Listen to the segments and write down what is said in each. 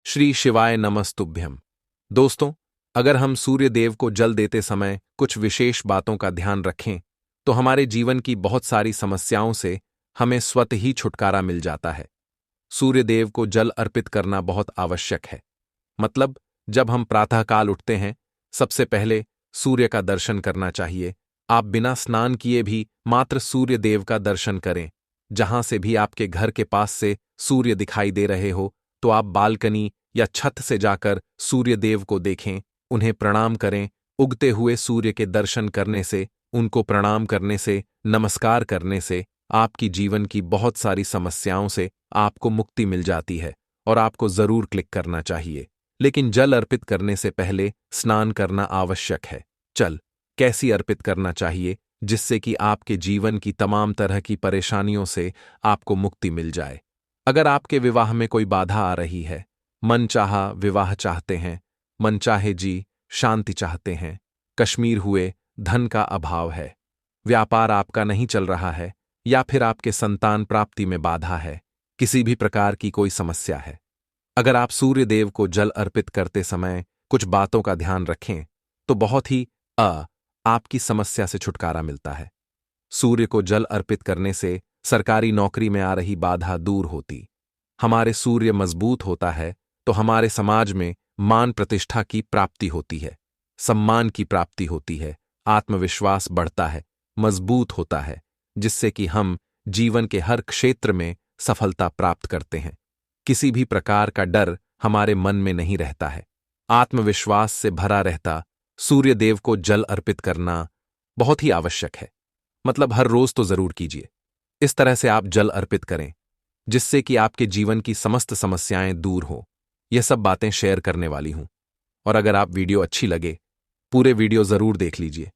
श्री शिवाय नमस्तुभ्यम। दोस्तों, अगर हम सूर्य देव को जल देते समय कुछ विशेष बातों का ध्यान रखें तो हमारे जीवन की बहुत सारी समस्याओं से हमें स्वतः ही छुटकारा मिल जाता है। सूर्य देव को जल अर्पित करना बहुत आवश्यक है। मतलब, जब हम प्रातःकाल उठते हैं, सबसे पहले सूर्य का दर्शन करना चाहिए। आप बिना स्नान किए भी मात्र सूर्य देव का दर्शन करें। जहां से भी आपके घर के पास से सूर्य दिखाई दे रहे हो, तो आप बालकनी या छत से जाकर सूर्य देव को देखें, उन्हें प्रणाम करें। उगते हुए सूर्य के दर्शन करने से, उनको प्रणाम करने से, नमस्कार करने से आपकी जीवन की बहुत सारी समस्याओं से आपको मुक्ति मिल जाती है और आपको जरूर क्लिक करना चाहिए। लेकिन जल अर्पित करने से पहले स्नान करना आवश्यक है। कैसी अर्पित करना चाहिए जिससे कि आपके जीवन की तमाम तरह की परेशानियों से आपको मुक्ति मिल जाए। अगर आपके विवाह में कोई बाधा आ रही है, मनचाहा विवाह चाहते हैं, मनचाहे जी शांति चाहते हैं, कश्मीर हुए धन का अभाव है, व्यापार आपका नहीं चल रहा है, या फिर आपके संतान प्राप्ति में बाधा है, किसी भी प्रकार की कोई समस्या है, अगर आप सूर्य देव को जल अर्पित करते समय कुछ बातों का ध्यान रखें तो बहुत ही आपकी समस्या से छुटकारा मिलता है। सूर्य को जल अर्पित करने से सरकारी नौकरी में आ रही बाधा दूर होती, हमारे सूर्य मजबूत होता है तो हमारे समाज में मान प्रतिष्ठा की प्राप्ति होती है, सम्मान की प्राप्ति होती है, आत्मविश्वास बढ़ता है, मजबूत होता है, जिससे कि हम जीवन के हर क्षेत्र में सफलता प्राप्त करते हैं। किसी भी प्रकार का डर हमारे मन में नहीं रहता है, आत्मविश्वास से भरा रहता। सूर्य देव को जल अर्पित करना बहुत ही आवश्यक है। मतलब, हर रोज तो जरूर कीजिए। इस तरह से आप जल अर्पित करें जिससे कि आपके जीवन की समस्त समस्याएं दूर हो। यह सब बातें शेयर करने वाली हूं, और अगर आप वीडियो अच्छी लगे, पूरे वीडियो जरूर देख लीजिए।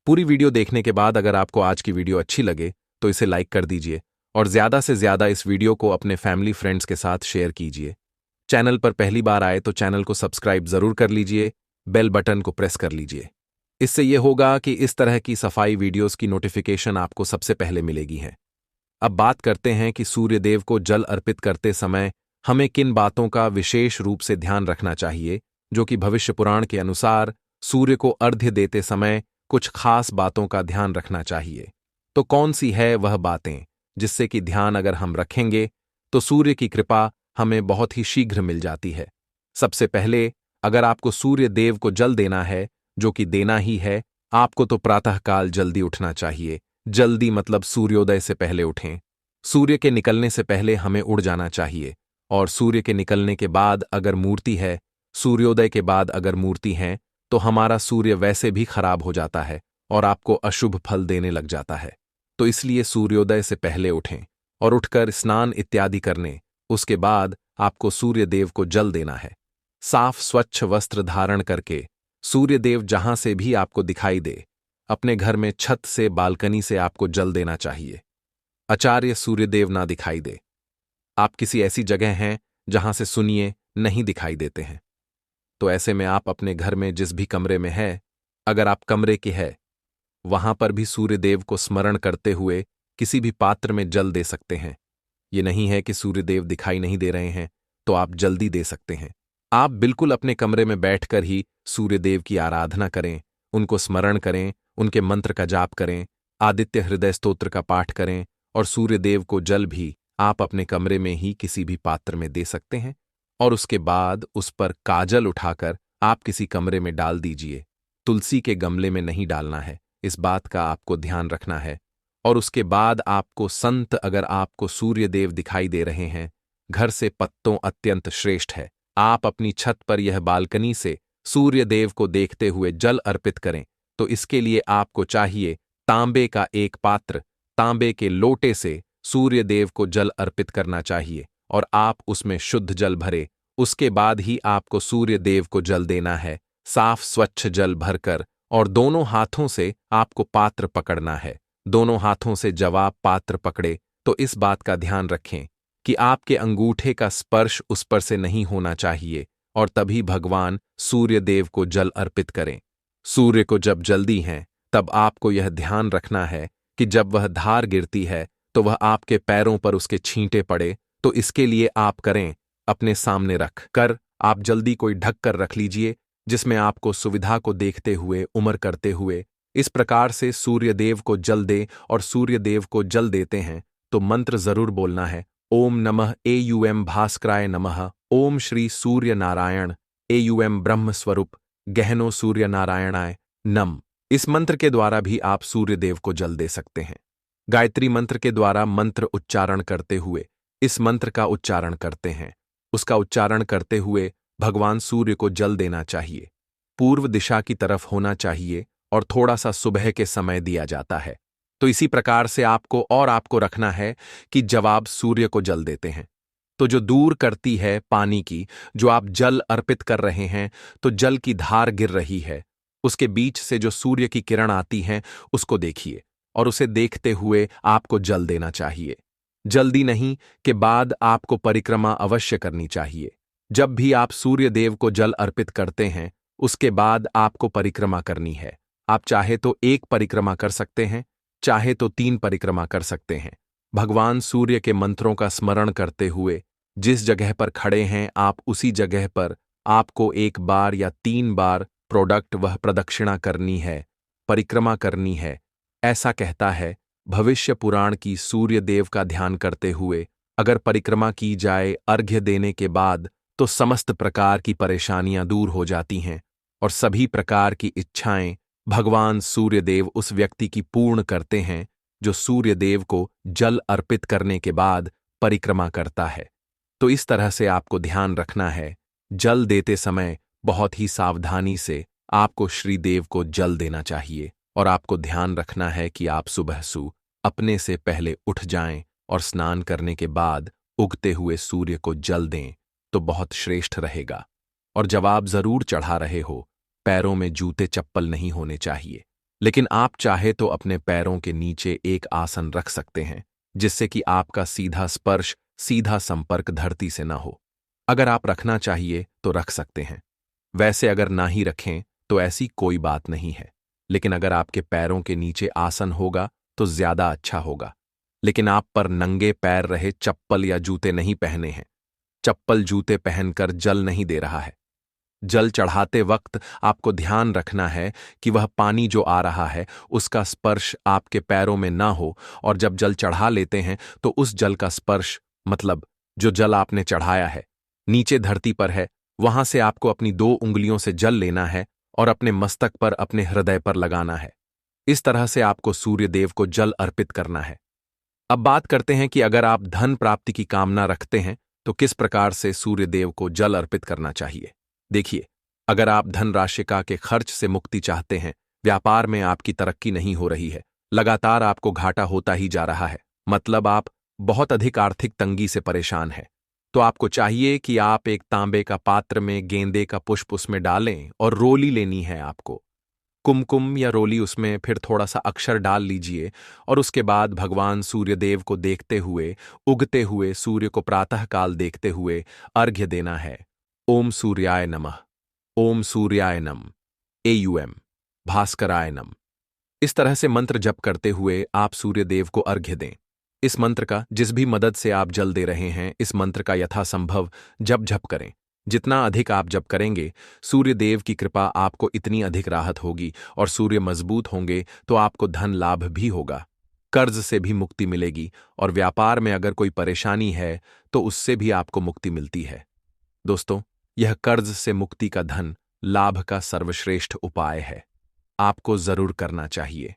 पूरी वीडियो देखने के बाद अगर आपको आज की वीडियो अच्छी लगे तो इसे लाइक कर दीजिए और ज्यादा से ज्यादा इस वीडियो को अपने फैमिली फ्रेंड्स के साथ शेयर कीजिए। चैनल पर पहली बार आए तो चैनल को सब्सक्राइब जरूर कर लीजिए, बेल बटन को प्रेस कर लीजिए। इससे यह होगा कि इस तरह की सफाई वीडियोस की नोटिफिकेशन आपको सबसे पहले मिलेगी है। अब बात करते हैं कि सूर्य देव को जल अर्पित करते समय हमें किन बातों का विशेष रूप से ध्यान रखना चाहिए, जो कि भविष्य पुराण के अनुसार सूर्य को अर्घ्य देते समय कुछ खास बातों का ध्यान रखना चाहिए। तो कौन सी है वह बातें जिससे कि ध्यान अगर हम रखेंगे तो सूर्य की कृपा हमें बहुत ही शीघ्र मिल जाती है। सबसे पहले, अगर आपको सूर्य देव को जल देना है, जो कि देना ही है, आपको तो प्रातःकाल जल्दी उठना चाहिए। जल्दी मतलब सूर्योदय से पहले उठें। सूर्य के निकलने से पहले हमें उड़ जाना चाहिए, और सूर्य के निकलने के बाद अगर मूर्ति है, सूर्योदय के बाद अगर मूर्ति है, तो हमारा सूर्य वैसे भी खराब हो जाता है और आपको अशुभ फल देने लग जाता है। तो इसलिए सूर्योदय से पहले उठें और उठकर स्नान इत्यादि करने, उसके बाद आपको सूर्य देव को जल देना है। साफ स्वच्छ वस्त्र धारण करके सूर्य देव जहां से भी आपको दिखाई दे, अपने घर में छत से, बालकनी से आपको जल देना चाहिए। आचार्य सूर्यदेव ना दिखाई दे, आप किसी ऐसी जगह हैं जहां से सुनिए नहीं दिखाई देते हैं, तो ऐसे में आप अपने घर में जिस भी कमरे में है, अगर आप कमरे के है, वहां पर भी सूर्यदेव को स्मरण करते हुए किसी भी पात्र में जल दे सकते हैं। ये नहीं है कि सूर्यदेव दिखाई नहीं दे रहे हैं तो आप जल्दी दे सकते हैं। आप बिल्कुल अपने कमरे में बैठकर ही सूर्यदेव की आराधना करें, उनको स्मरण करें, उनके मंत्र का जाप करें, आदित्य हृदय स्तोत्र का पाठ करें, और सूर्यदेव को जल भी आप अपने कमरे में ही किसी भी पात्र में दे सकते हैं। और उसके बाद उस पर काजल उठाकर आप किसी कमरे में डाल दीजिए। तुलसी के गमले में नहीं डालना है, इस बात का आपको ध्यान रखना है। और उसके बाद आपको संत, अगर आपको सूर्यदेव दिखाई दे रहे हैं, घर से पत्तों अत्यंत श्रेष्ठ है। आप अपनी छत पर यह बालकनी से सूर्य देव को देखते हुए जल अर्पित करें। तो इसके लिए आपको चाहिए तांबे का एक पात्र, तांबे के लोटे से सूर्य देव को जल अर्पित करना चाहिए, और आप उसमें शुद्ध जल भरे। उसके बाद ही आपको सूर्य देव को जल देना है, साफ स्वच्छ जल भरकर, और दोनों हाथों से आपको पात्र पकड़ना है। दोनों हाथों से जब आप पात्र पकड़े तो इस बात का ध्यान रखें कि आपके अंगूठे का स्पर्श उस पर से नहीं होना चाहिए, और तभी भगवान सूर्य देव को जल अर्पित करें। सूर्य को जब जल्दी हैं, तब आपको यह ध्यान रखना है कि जब वह धार गिरती है तो वह आपके पैरों पर उसके छींटे पड़े। तो इसके लिए आप करें, अपने सामने रख कर आप जल्दी कोई ढक कर रख लीजिए, जिसमें आपको सुविधा को देखते हुए उम्र करते हुए इस प्रकार से सूर्य देव को जल दे और सूर्य देव को जल देते हैं तो मंत्र जरूर बोलना है। ओम नमः एयुएम भास्कराय नमः। ओम श्री सूर्य नारायण एयुएम ब्रह्म स्वरूप गहनो सूर्य नारायणाय नम। इस मंत्र के द्वारा भी आप सूर्य देव को जल दे सकते हैं। गायत्री मंत्र के द्वारा मंत्र उच्चारण करते हुए इस मंत्र का उच्चारण करते हैं। उसका उच्चारण करते हुए भगवान सूर्य को जल देना चाहिए। पूर्व दिशा की तरफ होना चाहिए और थोड़ा सा सुबह के समय दिया जाता है। तो इसी प्रकार से आपको रखना है कि जब आप सूर्य को जल देते हैं तो जो दूर करती है पानी की, जो आप जल अर्पित कर रहे हैं तो जल की धार गिर रही है, उसके बीच से जो सूर्य की किरण आती हैं उसको देखिए और उसे देखते हुए आपको जल देना चाहिए। जल्दी नहीं के बाद आपको परिक्रमा अवश्य करनी चाहिए। जब भी आप सूर्य देव को जल अर्पित करते हैं उसके बाद आपको परिक्रमा करनी है। आप चाहे तो 1 परिक्रमा कर सकते हैं, चाहे तो 3 परिक्रमा कर सकते हैं। भगवान सूर्य के मंत्रों का स्मरण करते हुए जिस जगह पर खड़े हैं आप उसी जगह पर आपको 1 बार या 3 बार प्रोडक्ट वह प्रदक्षिणा करनी है, परिक्रमा करनी है। ऐसा कहता है भविष्य पुराण की। सूर्य देव का ध्यान करते हुए अगर परिक्रमा की जाए अर्घ्य देने के बाद तो समस्त प्रकार की परेशानियां दूर हो जाती हैं और सभी प्रकार की इच्छाएं भगवान सूर्यदेव उस व्यक्ति की पूर्ण करते हैं जो सूर्यदेव को जल अर्पित करने के बाद परिक्रमा करता है। तो इस तरह से आपको ध्यान रखना है, जल देते समय बहुत ही सावधानी से आपको श्रीदेव को जल देना चाहिए और आपको ध्यान रखना है कि आप सुबह अपने से पहले उठ जाएं और स्नान करने के बाद उगते हुए सूर्य को जल दें तो बहुत श्रेष्ठ रहेगा। और जब आप जरूर चढ़ा रहे हो, पैरों में जूते चप्पल नहीं होने चाहिए, लेकिन आप चाहे तो अपने पैरों के नीचे एक आसन रख सकते हैं जिससे कि आपका सीधा स्पर्श, सीधा संपर्क धरती से ना हो। अगर आप रखना चाहिए तो रख सकते हैं, वैसे अगर ना ही रखें तो ऐसी कोई बात नहीं है। लेकिन अगर आपके पैरों के नीचे आसन होगा तो ज्यादा अच्छा होगा। लेकिन आप पर नंगे पैर रहे चप्पल या जूते नहीं पहने हैं। चप्पल जूते पहनकर जल नहीं दे रहा है। जल चढ़ाते वक्त आपको ध्यान रखना है कि वह पानी जो आ रहा है उसका स्पर्श आपके पैरों में ना हो, और जब जल चढ़ा लेते हैं तो उस जल का स्पर्श, मतलब जो जल आपने चढ़ाया है नीचे धरती पर है, वहां से आपको अपनी 2 उंगलियों से जल लेना है और अपने मस्तक पर, अपने हृदय पर लगाना है। इस तरह से आपको सूर्यदेव को जल अर्पित करना है। अब बात करते हैं कि अगर आप धन प्राप्ति की कामना रखते हैं तो किस प्रकार से सूर्यदेव को जल अर्पित करना चाहिए। देखिए, अगर आप धनराशि के खर्च से मुक्ति चाहते हैं, व्यापार में आपकी तरक्की नहीं हो रही है, लगातार आपको घाटा होता ही जा रहा है, मतलब आप बहुत अधिक आर्थिक तंगी से परेशान हैं, तो आपको चाहिए कि आप एक तांबे का पात्र में गेंदे का पुष्प उसमें डालें और रोली लेनी है आपको। कुमकुम या रोली उसमें फिर थोड़ा सा अक्षर डाल लीजिए और उसके बाद भगवान सूर्यदेव को देखते हुए, उगते हुए सूर्य को प्रातःकाल देखते हुए अर्घ्य देना है। ओम सूर्याय नमः, ओम सूर्याय नम, एयुएम भास्कराय नम। इस तरह से मंत्र जप करते हुए आप सूर्यदेव को अर्घ्य दें। इस मंत्र का जिस भी मदद से आप जल दे रहे हैं, इस मंत्र का यथासंभव जप करें। जितना अधिक आप जप करेंगे, सूर्यदेव की कृपा आपको इतनी अधिक राहत होगी और सूर्य मजबूत होंगे तो आपको धन लाभ भी होगा, कर्ज से भी मुक्ति मिलेगी और व्यापार में अगर कोई परेशानी है तो उससे भी आपको मुक्ति मिलती है। दोस्तों, यह कर्ज से मुक्ति का धन लाभ का सर्वश्रेष्ठ उपाय है, आपको जरूर करना चाहिए।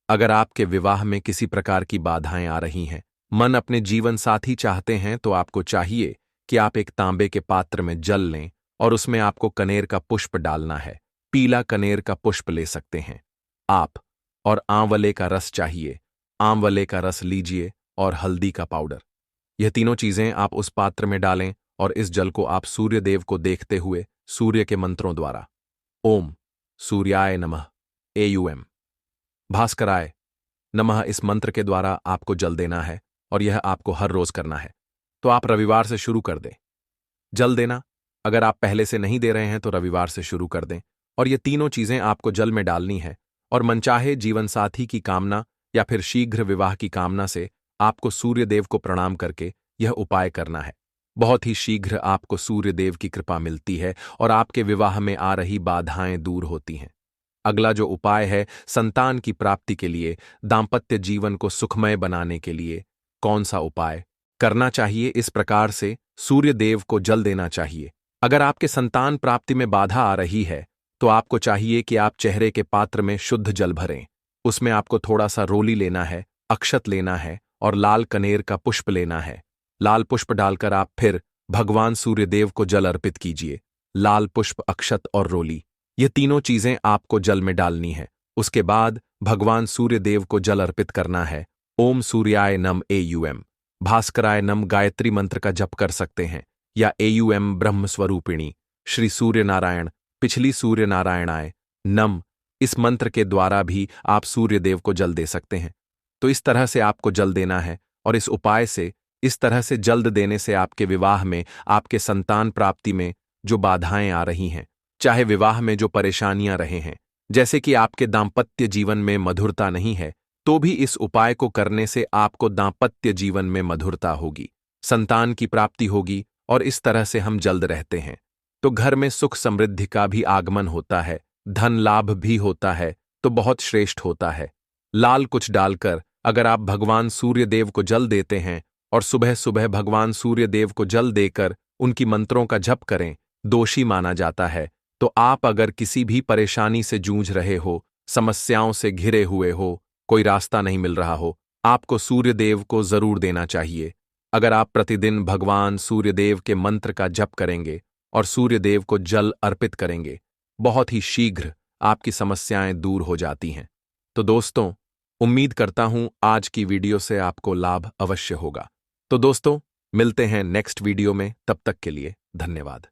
अगर आपके विवाह में किसी प्रकार की बाधाएं आ रही हैं, मन अपने जीवन साथी चाहते हैं, तो आपको चाहिए कि आप एक तांबे के पात्र में जल लें और उसमें आपको कनेर का पुष्प डालना है। पीला कनेर का पुष्प ले सकते हैं आप, और आंवले का रस चाहिए, आंवले का रस लीजिए, और हल्दी का पाउडर। यह तीनों चीजें आप उस पात्र में डालें और इस जल को आप सूर्यदेव को देखते हुए सूर्य के मंत्रों द्वारा ओम सूर्याय नमः, एयुएम भास्कराय नमः, इस मंत्र के द्वारा आपको जल देना है और यह आपको हर रोज करना है। तो आप रविवार से शुरू कर दें जल देना। अगर आप पहले से नहीं दे रहे हैं तो रविवार से शुरू कर दें, और ये तीनों चीजें आपको जल में डालनी है। और मनचाहे जीवन साथी की कामना या फिर शीघ्र विवाह की कामना से आपको सूर्यदेव को प्रणाम करके यह उपाय करना है। बहुत ही शीघ्र आपको सूर्यदेव की कृपा मिलती है और आपके विवाह में आ रही बाधाएं दूर होती हैं। अगला जो उपाय है संतान की प्राप्ति के लिए, दाम्पत्य जीवन को सुखमय बनाने के लिए, कौन सा उपाय करना चाहिए? इस प्रकार से सूर्यदेव को जल देना चाहिए। अगर आपके संतान प्राप्ति में बाधा आ रही है तो आपको चाहिए कि आप चेहरे के पात्र में शुद्ध जल भरें। उसमें आपको थोड़ा सा रोली लेना है, अक्षत लेना है और लाल कनेर का पुष्प लेना है। लाल पुष्प डालकर आप फिर भगवान सूर्यदेव को जल अर्पित कीजिए। लाल पुष्प, अक्षत और रोली, ये तीनों चीजें आपको जल में डालनी है। उसके बाद भगवान सूर्यदेव को जल अर्पित करना है। ओम सूर्याय नम एयुएम, भास्कराय नम गायत्री मंत्र का जप कर सकते हैं, या एयुएम ब्रह्म स्वरूपिणी श्री सूर्य नारायण पिछली सूर्य नारायणाय नम, इस मंत्र के द्वारा भी आप सूर्यदेव को जल दे सकते हैं। तो इस तरह से आपको जल देना है और इस उपाय से, इस तरह से जल्द देने से आपके विवाह में, आपके संतान प्राप्ति में जो बाधाएं आ रही हैं, चाहे विवाह में जो परेशानियां रहे हैं, जैसे कि आपके दाम्पत्य जीवन में मधुरता नहीं है, तो भी इस उपाय को करने से आपको दाम्पत्य जीवन में मधुरता होगी, संतान की प्राप्ति होगी और इस तरह से हम जल्द रहते हैं तो घर में सुख समृद्धि का भी आगमन होता है, धन लाभ भी होता है, तो बहुत श्रेष्ठ होता है। लाल कुछ डालकर अगर आप भगवान सूर्यदेव को जल देते हैं और सुबह सुबह भगवान सूर्यदेव को जल देकर उनकी मंत्रों का जप करें, दोषी माना जाता है। तो आप अगर किसी भी परेशानी से जूझ रहे हो, समस्याओं से घिरे हुए हो, कोई रास्ता नहीं मिल रहा हो, आपको सूर्यदेव को जरूर देना चाहिए। अगर आप प्रतिदिन भगवान सूर्यदेव के मंत्र का जप करेंगे और सूर्यदेव को जल अर्पित करेंगे, बहुत ही शीघ्र आपकी समस्याएं दूर हो जाती हैं। तो दोस्तों, उम्मीद करता हूं आज की वीडियो से आपको लाभ अवश्य होगा। तो दोस्तों, मिलते हैं नेक्स्ट वीडियो में, तब तक के लिए धन्यवाद।